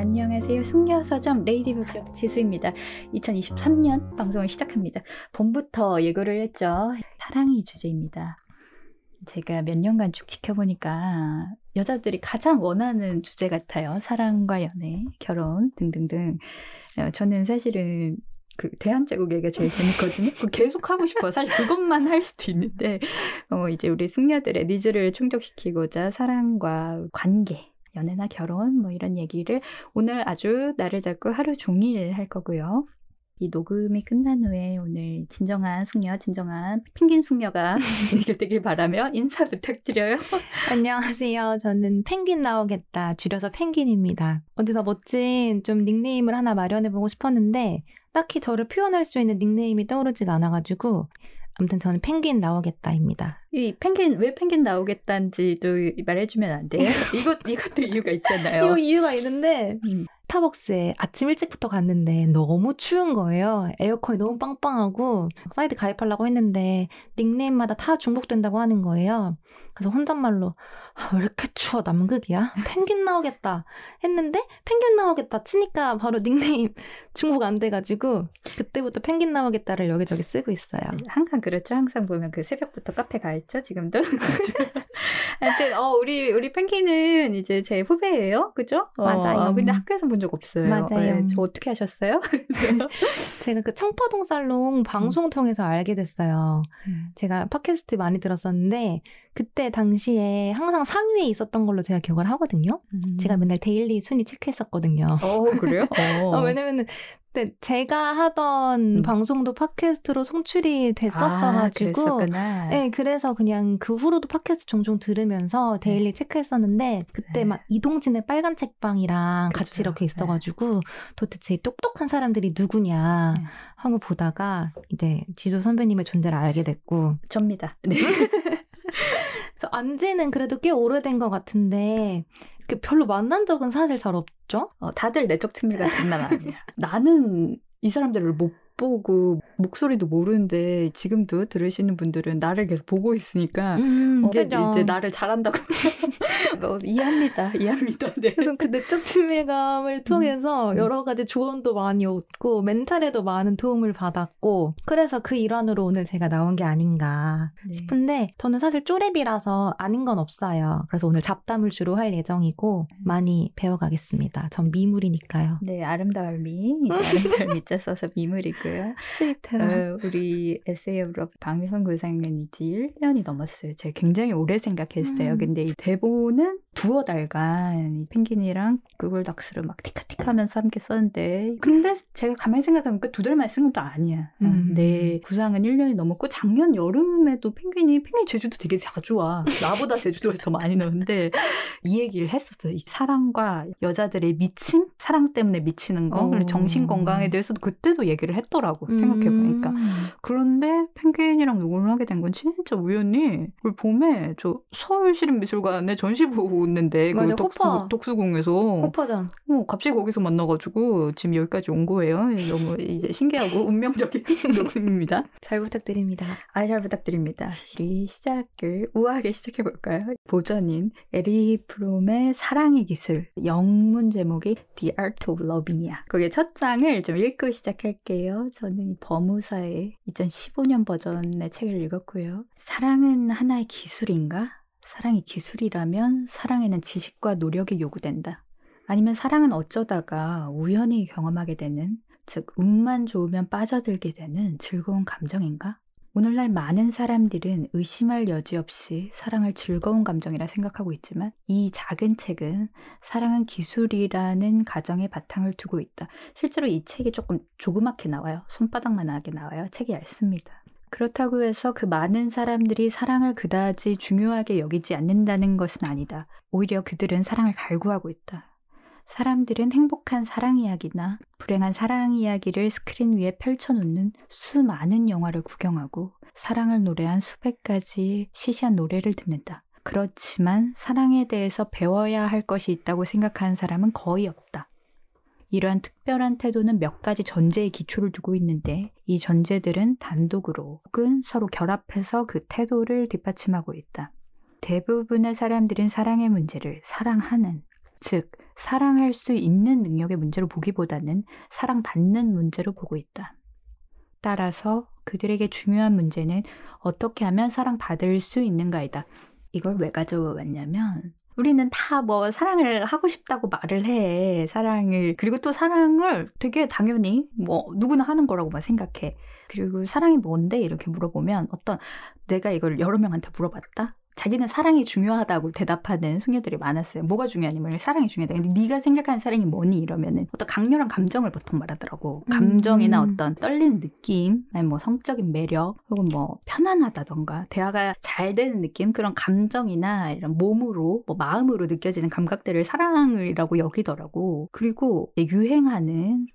안녕하세요. 숙녀서점 레이디북숍 지수입니다. 2023년 방송을 시작합니다. 봄부터 예고를 했죠. 사랑이 주제입니다. 제가 몇 년간 쭉 지켜보니까 여자들이 가장 원하는 주제 같아요. 사랑과 연애, 결혼 등등등. 저는 사실은 그 대한제국 얘기가 제일 재밌거든요. 계속 하고 싶어요. 사실 그것만 할 수도 있는데 이제 우리 숙녀들의 니즈를 충족시키고자 사랑과 관계, 연애나 결혼 뭐 이런 얘기를 오늘 아주 날을 잡고 하루 종일 할 거고요. 이 녹음이 끝난 후에 오늘 진정한 숙녀, 진정한 펭귄 숙녀가 되길 바라며 인사 부탁드려요. 안녕하세요. 저는 펭귄 나오겠다. 줄여서 펭귄입니다. 어디서 멋진 좀 닉네임을 하나 마련해보고 싶었는데 딱히 저를 표현할 수 있는 닉네임이 떠오르지가 않아가지고 아무튼 저는 펭귄 나오겠다입니다. 이 펭귄, 왜 펭귄 나오겠다인지도 말해주면 안 돼요? 이것도 이유가 있잖아요. 이거 이유가 있는데 스타벅스에 아침 일찍부터 갔는데 너무 추운 거예요. 에어컨이 너무 빵빵하고 사이트 가입하려고 했는데 닉네임마다 다 중복된다고 하는 거예요. 그래서 혼잣말로 왜 이렇게 추워 남극이야? 펭귄 나오겠다 했는데 펭귄 나오겠다 치니까 바로 닉네임 중복 안 돼가지고 그때부터 펭귄 나오겠다를 여기저기 쓰고 있어요. 항상 그렇죠. 항상 보면 그 새벽부터 카페 가 있죠. 지금도. 하여튼 우리 펭귄은 이제 제 후배예요. 그죠? 맞아요. 근데 학교에서 본 적 없어요. 맞아요. 네, 저 어떻게 하셨어요? 제가 그 청파동 살롱 방송 통해서 알게 됐어요. 제가 팟캐스트 많이 들었었는데 그때 당시에 항상 상위에 있었던 걸로 제가 기억을 하거든요. 제가 맨날 데일리 순위 체크했었거든요. 그래요? 왜냐면은 근데 제가 하던 방송도 팟캐스트로 송출이 됐었어가지고 네, 그래서 그냥 그 후로도 팟캐스트 종종 들으면서 데일리 체크했었는데 그때 막 이동진의 빨간 책방이랑 그쵸. 같이 이렇게 있어가지고 도대체 똑똑한 사람들이 누구냐 하고 보다가 이제 지수 선배님의 존재를 알게 됐고 접니다. 네. 그래서 안지는 그래도 꽤 오래된 것 같은데 별로 만난 적은 사실 잘 없죠? 다들 내적 친밀가 장난 아니야. 나는 이 사람들을 못 보고 목소리도 모르는데 지금도 들으시는 분들은 나를 계속 보고 있으니까 이제 나를 잘한다고 이해합니다. 네. 그래서 그 내적 친밀감을 통해서 여러 가지 조언도 많이 얻고 멘탈에도 많은 도움을 받았고 그래서 그 일환으로 오늘 제가 나온 게 아닌가 싶은데 저는 사실 쪼렙이라서 아닌 건 없어요. 그래서 오늘 잡담을 주로 할 예정이고 많이 배워가겠습니다. 전 미물이니까요. 네, 아름다울 미. 아름다울 미자 써서 미물이고 스위트라. 우리 에세이블로 방송구상은 이제 1년이 넘었어요. 제가 굉장히 오래 생각했어요. 근데 이 대본은 두어 달간 펭귄이랑 구글 덕스를 막 티카티카하면서 함께 썼는데 근데 제가 가만히 생각하면 그 2달만 쓴 것도 아니야. 내 구상은 1년이 넘었고 작년 여름에도 펭귄 제주도 되게 자주 와. 나보다 제주도에서 더 많이 노는데 이 얘기를 했었어요. 이 사랑과 여자들의 미침? 사랑 때문에 미치는 거 그리고 정신건강에 대해서도 그때도 얘기를 했더라고. 생각해보니까. 그런데 펭귄이랑 녹음을 하게 된 건 진짜 우연히 올 봄에 저 서울시립미술관에 전시 보고 있는데 맞아, 그 독수궁에서 호파전. 갑자기 거기서 만나가지고 지금 여기까지 온 거예요. 너무 이제 신기하고 운명적인 녹음입니다. 잘 부탁드립니다. 잘 부탁드립니다. 우리 시작을 우아하게 시작해볼까요? 보전인 에리 프롬의 사랑의 기술, 영문 제목이 The Art of Loving이야. 거기에 첫 장을 좀 읽고 시작할게요. 저는 버무사의 2015년 버전의 책을 읽었고요. 사랑은 하나의 기술인가? 사랑이 기술이라면 사랑에는 지식과 노력이 요구된다. 아니면 사랑은 어쩌다가 우연히 경험하게 되는, 즉 운만 좋으면 빠져들게 되는 즐거운 감정인가? 오늘날 많은 사람들은 의심할 여지 없이 사랑을 즐거운 감정이라 생각하고 있지만 이 작은 책은 사랑은 기술이라는 가정의 바탕을 두고 있다. 실제로 이 책이 조금 조그맣게 나와요. 손바닥만하게 나와요. 책이 얇습니다. 그렇다고 해서 그 많은 사람들이 사랑을 그다지 중요하게 여기지 않는다는 것은 아니다. 오히려 그들은 사랑을 갈구하고 있다. 사람들은 행복한 사랑 이야기나 불행한 사랑 이야기를 스크린 위에 펼쳐놓는 수많은 영화를 구경하고 사랑을 노래한 수백 가지 시시한 노래를 듣는다. 그렇지만 사랑에 대해서 배워야 할 것이 있다고 생각하는 사람은 거의 없다. 이러한 특별한 태도는 몇 가지 전제의 기초를 두고 있는데 이 전제들은 단독으로 혹은 서로 결합해서 그 태도를 뒷받침하고 있다. 대부분의 사람들은 사랑의 문제를 사랑하는, 즉, 사랑할 수 있는 능력의 문제로 보기보다는 사랑받는 문제로 보고 있다. 따라서 그들에게 중요한 문제는 어떻게 하면 사랑받을 수 있는가이다. 이걸 왜 가져왔냐면 우리는 다 뭐 사랑을 하고 싶다고 말을 해. 그리고 또 사랑을 되게 당연히 뭐 누구나 하는 거라고만 생각해. 그리고 사랑이 뭔데? 이렇게 물어보면 내가 이걸 여러 명한테 물어봤다? 자기는 사랑이 중요하다고 대답하는 숙녀들이 많았어요. 뭐가 중요하냐면 사랑이 중요하다. 근데 네가 생각하는 사랑이 뭐니? 이러면은 어떤 강렬한 감정을 보통 말하더라고. 감정이나 어떤 떨리는 느낌, 아니 뭐 성적인 매력, 혹은 뭐 편안하다던가 대화가 잘 되는 느낌, 그런 감정이나 이런 몸으로, 뭐 마음으로 느껴지는 감각들을 사랑이라고 여기더라고. 그리고 유행하는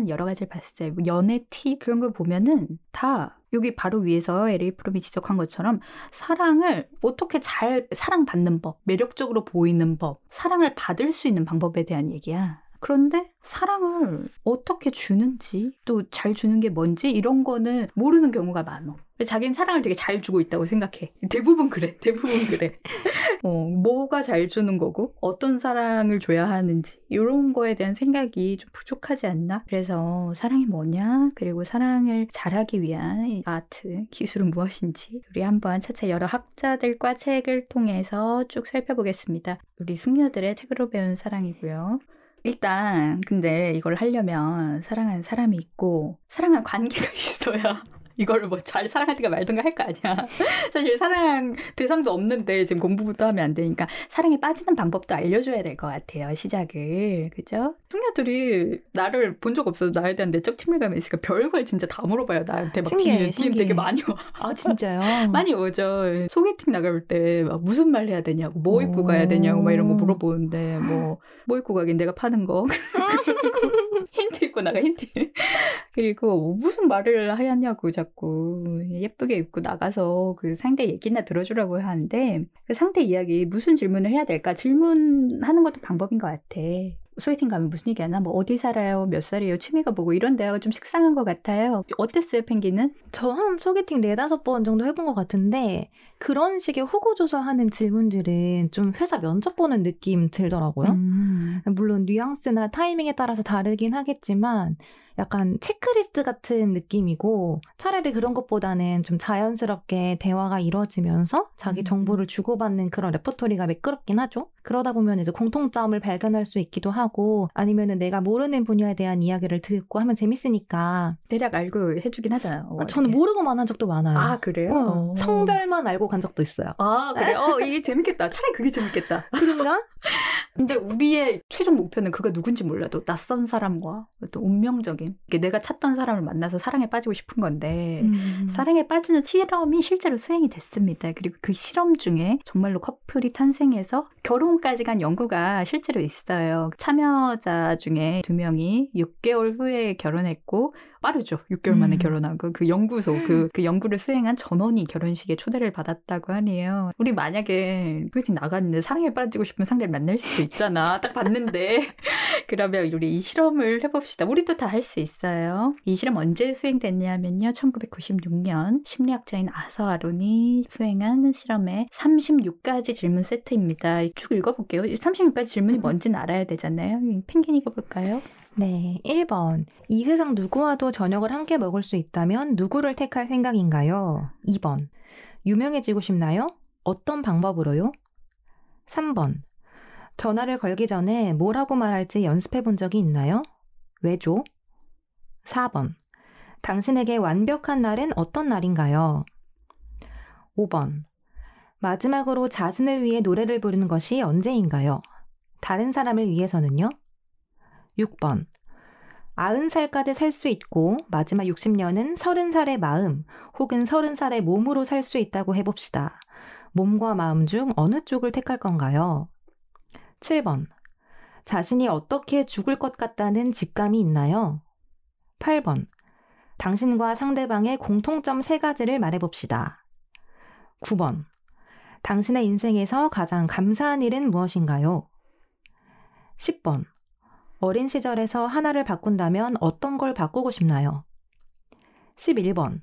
여러 가지를 봤어요. 뭐 연애 팁 그런 걸 보면은 다 여기 바로 위에서 에리 프롬이 지적한 것처럼 사랑을 어떻게 잘 사랑받는 법, 매력적으로 보이는 법, 사랑을 받을 수 있는 방법에 대한 얘기야. 그런데 사랑을 어떻게 주는지, 또 잘 주는 게 뭔지 이런 거는 모르는 경우가 많아. 자기는 사랑을 되게 잘 주고 있다고 생각해. 대부분 그래. 뭐가 잘 주는 거고 어떤 사랑을 줘야 하는지 이런 거에 대한 생각이 좀 부족하지 않나? 그래서 사랑이 뭐냐? 그리고 사랑을 잘하기 위한 이 아트, 기술은 무엇인지 우리 한번 차차 여러 학자들과 책을 통해서 쭉 살펴보겠습니다. 우리 숙녀들의 책으로 배운 사랑이고요. 일단 근데 이걸 하려면 사랑하는 사람이 있고 사랑하는 관계가 있어야 이거를 뭐 잘 사랑하든가 말든가 할 거 아니야. 사실 사랑 대상도 없는데 지금 공부부터 하면 안 되니까 사랑에 빠지는 방법도 알려줘야 될 것 같아요. 시작을. 그죠? 숙녀들이 나를 본 적 없어서 나에 대한 내적 친밀감이 있으니까 별걸 진짜 다 물어봐요. 나한테 막 DM 되게 많이 와. 아 진짜요? 많이 오죠. 소개팅 나갈 때 막 무슨 말 해야 되냐고, 뭐 입고 가야 되냐고 막 이런 거 물어보는데 뭐 입고 가긴 내가 파는 거. 힌트 입고 나가 힌트. 그리고 무슨 말을 하냐고 자꾸 예쁘게 입고 나가서 그 상대 얘기나 들어주라고 하는데 그 상대 이야기 무슨 질문을 해야 될까 질문하는 것도 방법인 것 같아. 소개팅 가면 무슨 얘기하나? 뭐 어디 살아요? 몇 살이에요? 취미가 뭐고? 이런 대화가 좀 식상한 것 같아요. 어땠어요, 펭귄은? 저 한 소개팅 4-5번 정도 해본 것 같은데 그런 식의 호구조사하는 질문들은 좀 회사 면접 보는 느낌 들더라고요. 물론 뉘앙스나 타이밍에 따라서 다르긴 하겠지만 약간 체크리스트 같은 느낌이고 차라리 그런 것보다는 좀 자연스럽게 대화가 이루어지면서 자기 정보를 주고받는 그런 레퍼토리가 매끄럽긴 하죠. 그러다 보면 이제 공통점을 발견할 수 있기도 하고 아니면은 내가 모르는 분야에 대한 이야기를 듣고 하면 재밌으니까 대략 알고 해주긴 하잖아요. 저는 모르고만 한 적도 많아요. 아, 그래요? 성별만 알고 간 적도 있어요. 아, 그래? 이게 재밌겠다. 차라리 그게 재밌겠다. 그런가? 근데 우리의 최종 목표는 그가 누군지 몰라도 낯선 사람과 또 운명적인 내가 찾던 사람을 만나서 사랑에 빠지고 싶은 건데 사랑에 빠지는 실험이 실제로 수행이 됐습니다. 그리고 그 실험 중에 정말로 커플이 탄생해서 결혼까지 간 연구가 실제로 있어요. 참여자 중에 2명이 6개월 후에 결혼했고 빠르죠. 6개월 만에 결혼하고 그 연구소 그 연구를 수행한 전원이 결혼식에 초대를 받았다고 하네요. 우리 만약에 소개팅 나갔는데 사랑에 빠지고 싶은 상대를 만날 수도 있잖아. 딱 봤는데 그러면 우리 이 실험을 해봅시다. 우리도 다 할 수 있어요. 이 실험 언제 수행됐냐면요. 1996년 심리학자인 아서 아론이 수행한 실험의 36가지 질문 세트입니다. 쭉 읽어볼게요. 36가지 질문이 뭔지는 알아야 되잖아요. 펭귄 읽어볼까요? 네, 1번. 이 세상 누구와도 저녁을 함께 먹을 수 있다면 누구를 택할 생각인가요? 2번. 유명해지고 싶나요? 어떤 방법으로요? 3번. 전화를 걸기 전에 뭐라고 말할지 연습해 본 적이 있나요? 왜죠? 4번. 당신에게 완벽한 날은 어떤 날인가요? 5번. 마지막으로 자신을 위해 노래를 부르는 것이 언제인가요? 다른 사람을 위해서는요? 6번. 90살까지 살 수 있고 마지막 60년은 30살의 마음 혹은 30살의 몸으로 살 수 있다고 해봅시다. 몸과 마음 중 어느 쪽을 택할 건가요? 7번. 자신이 어떻게 죽을 것 같다는 직감이 있나요? 8번. 당신과 상대방의 공통점 3가지를 말해봅시다. 9번. 당신의 인생에서 가장 감사한 일은 무엇인가요? 10번. 어린 시절에서 하나를 바꾼다면 어떤 걸 바꾸고 싶나요? 11번.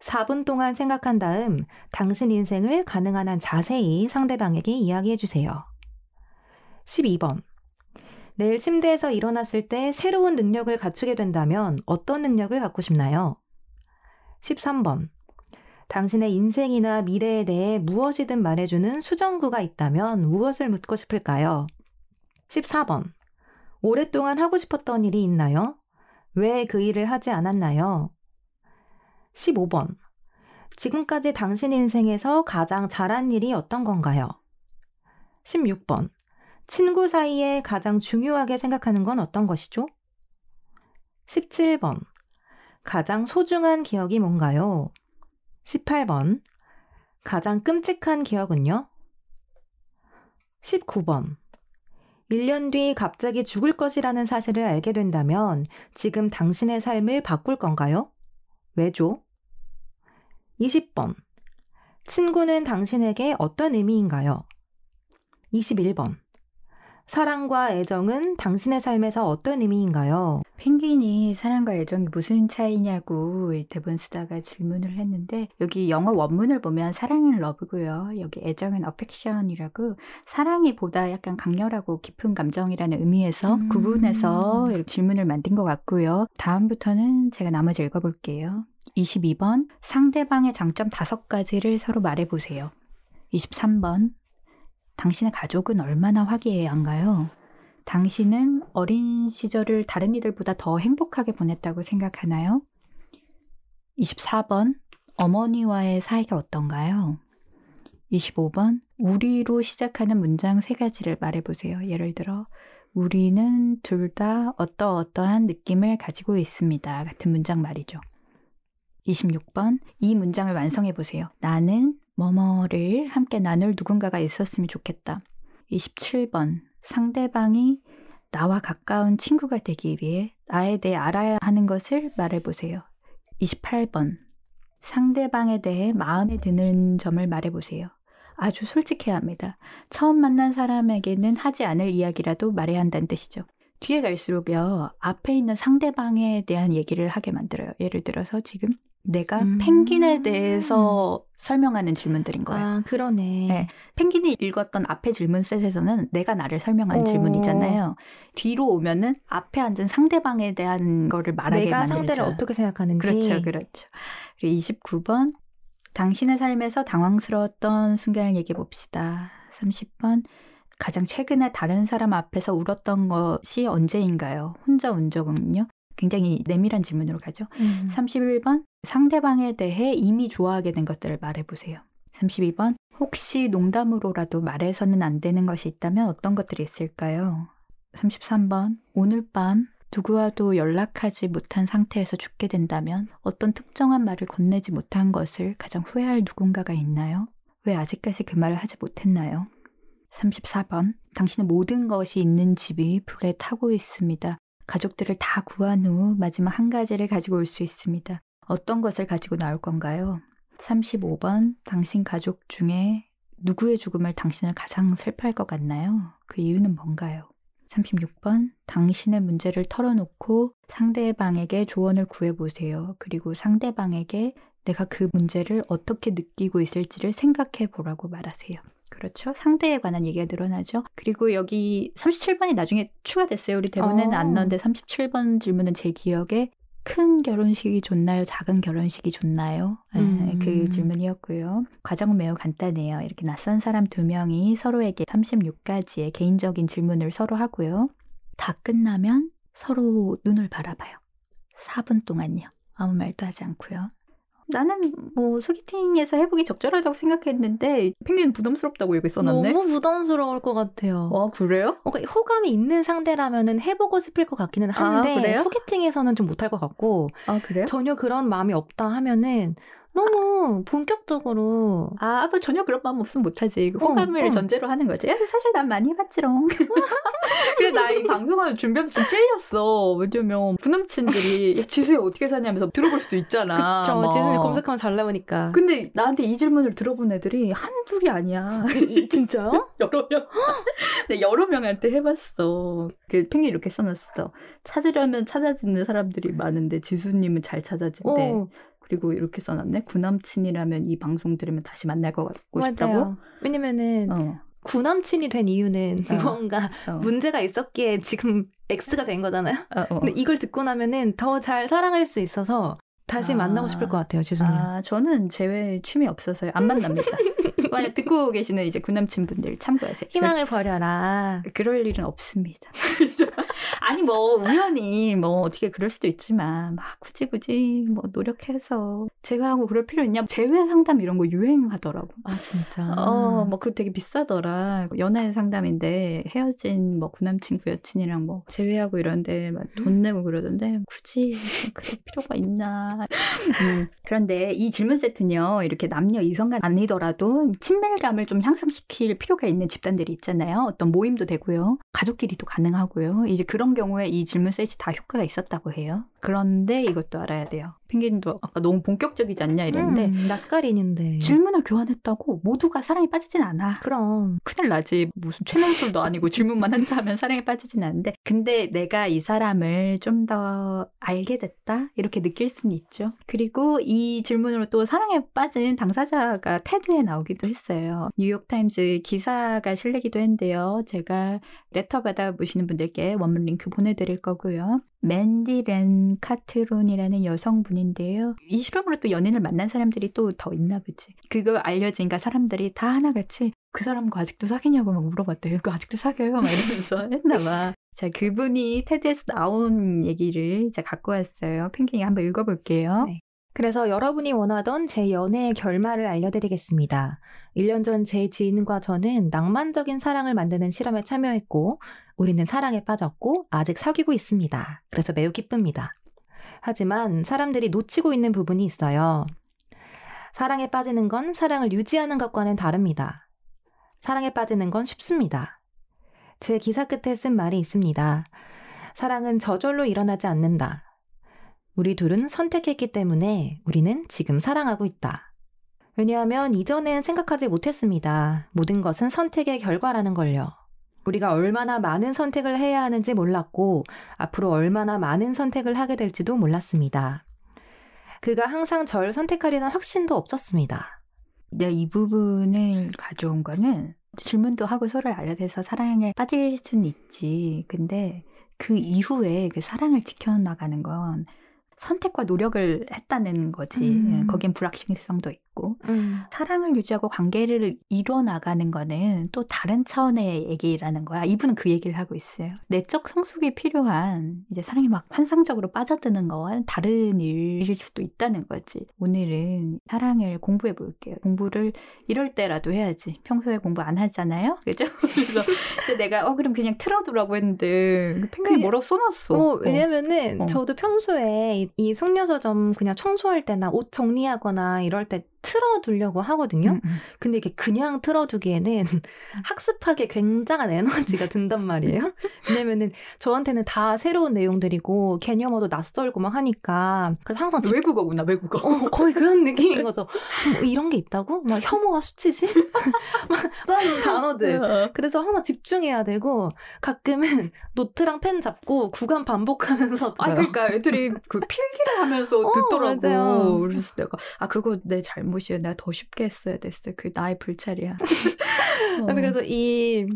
4분 동안 생각한 다음 당신 인생을 가능한 한 자세히 상대방에게 이야기해 주세요. 12번. 내일 침대에서 일어났을 때 새로운 능력을 갖추게 된다면 어떤 능력을 갖고 싶나요? 13번. 당신의 인생이나 미래에 대해 무엇이든 말해주는 수정구가 있다면 무엇을 묻고 싶을까요? 14번. 오랫동안 하고 싶었던 일이 있나요? 왜 그 일을 하지 않았나요? 15번. 지금까지 당신 인생에서 가장 잘한 일이 어떤 건가요? 16번. 친구 사이에 가장 중요하게 생각하는 건 어떤 것이죠? 17번. 가장 소중한 기억이 뭔가요? 18번. 가장 끔찍한 기억은요? 19번. 1년 뒤 갑자기 죽을 것이라는 사실을 알게 된다면 지금 당신의 삶을 바꿀 건가요? 왜죠? 20번. 친구는 당신에게 어떤 의미인가요? 21번. 사랑과 애정은 당신의 삶에서 어떤 의미인가요? 펭귄이 사랑과 애정이 무슨 차이냐고 대본 쓰다가 질문을 했는데 여기 영어 원문을 보면 사랑은 러브고요. 여기 애정은 affection이라고 사랑이 보다 약간 강렬하고 깊은 감정이라는 의미에서 구분해서 이렇게 질문을 만든 것 같고요. 다음부터는 제가 나머지 읽어볼게요. 22번 상대방의 장점 5가지를 서로 말해보세요. 23번 당신의 가족은 얼마나 화기애애한가요? 당신은 어린 시절을 다른 이들보다 더 행복하게 보냈다고 생각하나요? 24번, 어머니와의 사이가 어떤가요? 25번, 우리로 시작하는 문장 3가지를 말해보세요. 예를 들어, 우리는 둘 다 어떠어떠한 느낌을 가지고 있습니다. 같은 문장 말이죠. 26번, 이 문장을 완성해보세요. 나는 뭐뭐를 함께 나눌 누군가가 있었으면 좋겠다. 27번, 상대방이 나와 가까운 친구가 되기 위해 나에 대해 알아야 하는 것을 말해보세요. 28번, 상대방에 대해 마음에 드는 점을 말해보세요. 아주 솔직해야 합니다. 처음 만난 사람에게는 하지 않을 이야기라도 말해야 한다는 뜻이죠. 뒤에 갈수록요, 앞에 있는 상대방에 대한 얘기를 하게 만들어요. 예를 들어서 지금 내가 펭귄에 대해서 설명하는 질문들인 거예요. 아, 그러네. 네, 펭귄이 읽었던 앞에 질문 셋에서는 내가 나를 설명한 질문이잖아요. 뒤로 오면은 앞에 앉은 상대방에 대한 거를 말하게 내가 만들죠. 상대를 어떻게 생각하는지. 그렇죠, 그렇죠. 그리고 29번, 당신의 삶에서 당황스러웠던 순간을 얘기해 봅시다. 30번, 가장 최근에 다른 사람 앞에서 울었던 것이 언제인가요? 혼자 운 적은요? 굉장히 내밀한 질문으로 가죠. 31번, 상대방에 대해 이미 좋아하게 된 것들을 말해보세요. 32번, 혹시 농담으로라도 말해서는 안 되는 것이 있다면 어떤 것들이 있을까요? 33번, 오늘 밤 누구와도 연락하지 못한 상태에서 죽게 된다면 어떤 특정한 말을 건네지 못한 것을 가장 후회할 누군가가 있나요? 왜 아직까지 그 말을 하지 못했나요? 34번, 당신의 모든 것이 있는 집이 불에 타고 있습니다. 가족들을 다 구한 후 마지막 한 가지를 가지고 올 수 있습니다. 어떤 것을 가지고 나올 건가요? 35번, 당신 가족 중에 누구의 죽음을 당신을 가장 슬퍼할 것 같나요? 그 이유는 뭔가요? 36번, 당신의 문제를 털어놓고 상대방에게 조언을 구해보세요. 그리고 상대방에게 내가 그 문제를 어떻게 느끼고 있을지를 생각해 보라고 말하세요. 그렇죠. 상대에 관한 얘기가 늘어나죠. 그리고 여기 37번이 나중에 추가됐어요. 우리 대본에는 안 넣었는데 37번 질문은 제 기억에 큰 결혼식이 좋나요? 작은 결혼식이 좋나요? 그 질문이었고요. 과정은 매우 간단해요. 이렇게 낯선 사람 2명이 서로에게 36가지의 개인적인 질문을 서로 하고요. 다 끝나면 서로 눈을 바라봐요. 4분 동안요. 아무 말도 하지 않고요. 나는 뭐 소개팅에서 해보기 적절하다고 생각했는데 펭귄은 부담스럽다고 여기 써놨네. 너무 부담스러울 것 같아요. 그래요? 호감이 있는 상대라면은 해보고 싶을 것 같기는 한데 소개팅에서는 좀 못할 것 같고 그래요? 전혀 그런 마음이 없다 하면은 너무 본격적으로 뭐 전혀 그런 마음 없으면 못하지. 호감을 전제로 하는 거지. 사실 난 많이 해봤지롱. 그래 나 이 방송을 준비하면서 좀 찔렸어. 왜냐면 부남친들이 지수야 어떻게 사냐면서 들어볼 수도 있잖아. 그쵸. 지수는 검색하면 잘 나오니까. 근데 나한테 이 질문을 들어본 애들이 한둘이 아니야. 진짜요? 여러 명. 네, 여러 명한테 해봤어. 그 펭귄 이렇게 써놨어. 찾으려면 찾아지는 사람들이 많은데 지수님은 잘 찾아진대. 그리고 이렇게 써놨네. 구남친이라면 이 방송 들으면 다시 만날 것 같고 싶다고. 왜냐면은 구남친이 된 이유는 뭔가 문제가 있었기에 지금 X가 된 거잖아요. 근데 이걸 듣고 나면은 더 잘 사랑할 수 있어서 다시 만나고 싶을 것 같아요, 지수님. 저는 제외 취미 없어서요. 안 만납니다. 만약 듣고 계시는 이제 구남친분들 참고하세요. 희망을 버려라. 그럴 일은 없습니다. 아니 뭐 우연히 뭐 어떻게 그럴 수도 있지만 막 굳이 뭐 노력해서 제외하고 그럴 필요 있냐? 제외 상담 이런 거 유행하더라고. 아 진짜. 뭐 그거 되게 비싸더라. 연애 상담인데 헤어진 뭐 구남친 구여친이랑 뭐 제외하고 이런데 막 돈 내고 그러던데 굳이 그럴 필요가 있나? 그런데 이 질문 세트는요, 이렇게 남녀 이성간 아니더라도 친밀감을 좀 향상시킬 필요가 있는 집단들이 있잖아요. 어떤 모임도 되고요. 가족끼리도 가능하고요. 이제 그런 경우에 이 질문 세트 다 효과가 있었다고 해요. 그런데 이것도 알아야 돼요. 펭귄도 아까 너무 본격적이지 않냐 이랬는데 낯가리는데 질문을 교환했다고 모두가 사랑에 빠지진 않아. 그럼 큰일 나지. 무슨 최명술도 아니고 질문만 한다면 사랑에 빠지진 않는데 근데 내가 이 사람을 좀 더 알게 됐다 이렇게 느낄 수는 있죠. 그리고 이 질문으로 또 사랑에 빠진 당사자가 테드에 나오기도 했어요. 뉴욕타임즈 기사가 실리기도 했는데요. 제가 레터 받아보시는 분들께 원문 링크 보내드릴 거고요. 맨디 렌 카트론이라는 여성분인데요. 이 실험으로 또 연인을 만난 사람들이 또 더 있나 보지. 그거 알려지니까 사람들이 다 하나같이 그 사람과 아직도 사귀냐고 막 물어봤대요. 그 아직도 사귀어요? 막 이러면서 했나 봐. 자, 그분이 테드에서 나온 얘기를 제가 갖고 왔어요. 펭귄이 한번 읽어볼게요. 네. 그래서 여러분이 원하던 제 연애의 결말을 알려드리겠습니다. 1년 전 제 지인과 저는 낭만적인 사랑을 만드는 실험에 참여했고 우리는 사랑에 빠졌고 아직 사귀고 있습니다. 그래서 매우 기쁩니다. 하지만 사람들이 놓치고 있는 부분이 있어요. 사랑에 빠지는 건 사랑을 유지하는 것과는 다릅니다. 사랑에 빠지는 건 쉽습니다. 제 기사 끝에 쓴 말이 있습니다. 사랑은 저절로 일어나지 않는다. 우리 둘은 선택했기 때문에 우리는 지금 사랑하고 있다. 왜냐하면 이전엔 생각하지 못했습니다. 모든 것은 선택의 결과라는 걸요. 우리가 얼마나 많은 선택을 해야 하는지 몰랐고 앞으로 얼마나 많은 선택을 하게 될지도 몰랐습니다. 그가 항상 절 선택하려는 확신도 없었습니다. 내가 이 부분을 가져온 거는 질문도 하고 서로를 알려대서 사랑에 빠질 수는 있지. 근데 그 이후에 그 사랑을 지켜나가는 건 선택과 노력을 했다는 거지. 거긴 불확실성도 있고. 사랑을 유지하고 관계를 이뤄나가는 거는 또 다른 차원의 얘기라는 거야. 이분은 그 얘기를 하고 있어요. 내적 성숙이 필요한 이제 사랑이 막 환상적으로 빠져드는 거와는 다른 일일 수도 있다는 거지. 오늘은 사랑을 공부해 볼게요. 공부를 이럴 때라도 해야지. 평소에 공부 안 하잖아요. 그죠? 그래서 내가 그럼 그냥 틀어두라고 했는데 펭귄이 뭐라고 써놨어. 왜냐면은 저도 평소에 이 숙녀서점 그냥 청소할 때나 옷 정리하거나 이럴 때 틀어두려고 하거든요. 근데 이게 그냥 틀어두기에는 학습하기에 굉장한 에너지가 든단 말이에요. 왜냐면은 저한테는 다 새로운 내용들이고 개념어도 낯설고 막 하니까 그래서 항상 외국어구나, 외국어. 거의 그런 느낌인 거죠. 뭐 이런 게 있다고? 막 혐오와 수치심? 막 써는 단어들. 그래서 항상 집중해야 되고 가끔은 노트랑 펜 잡고 구간 반복하면서 들어요. 그러니까 애들이 그 필기를 하면서 듣더라고. 맞아요. 그래서 내가 그거 내 잘못이야. 내가 더 쉽게 했어야 됐어. 그 나의 불찰이야. 그래서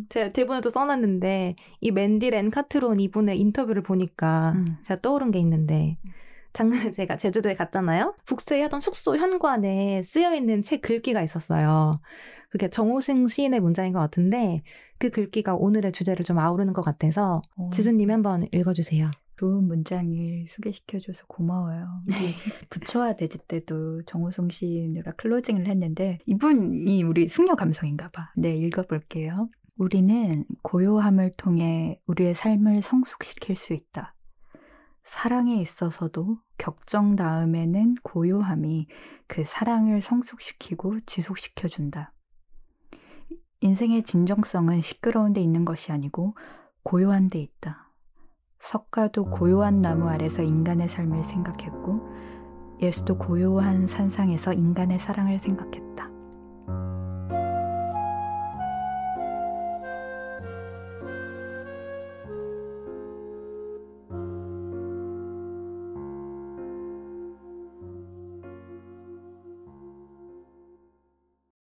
제가 대본에도 써놨는데 이 맨디 렌 카트론 이분의 인터뷰를 보니까 제가 떠오른 게 있는데 작년에 제가 제주도에 갔잖아요. 북새하던 숙소 현관에 쓰여있는 책 글귀가 있었어요. 그게 정호승 시인의 문장인 것 같은데 그 글귀가 오늘의 주제를 좀 아우르는 것 같아서 지수님이 한번 읽어주세요. 좋은 문장을 소개시켜줘서 고마워요. 우리 부처와 대지 때도 정호성 시인으로 클로징을 했는데 이분이 우리 숙녀 감성인가 봐. 네, 읽어볼게요. 우리는 고요함을 통해 우리의 삶을 성숙시킬 수 있다. 사랑에 있어서도 격정 다음에는 고요함이 그 사랑을 성숙시키고 지속시켜준다. 인생의 진정성은 시끄러운 데 있는 것이 아니고 고요한 데 있다. 석가도 고요한 나무 아래서 인간의 삶을 생각했고 예수도 고요한 산상에서 인간의 사랑을 생각했다.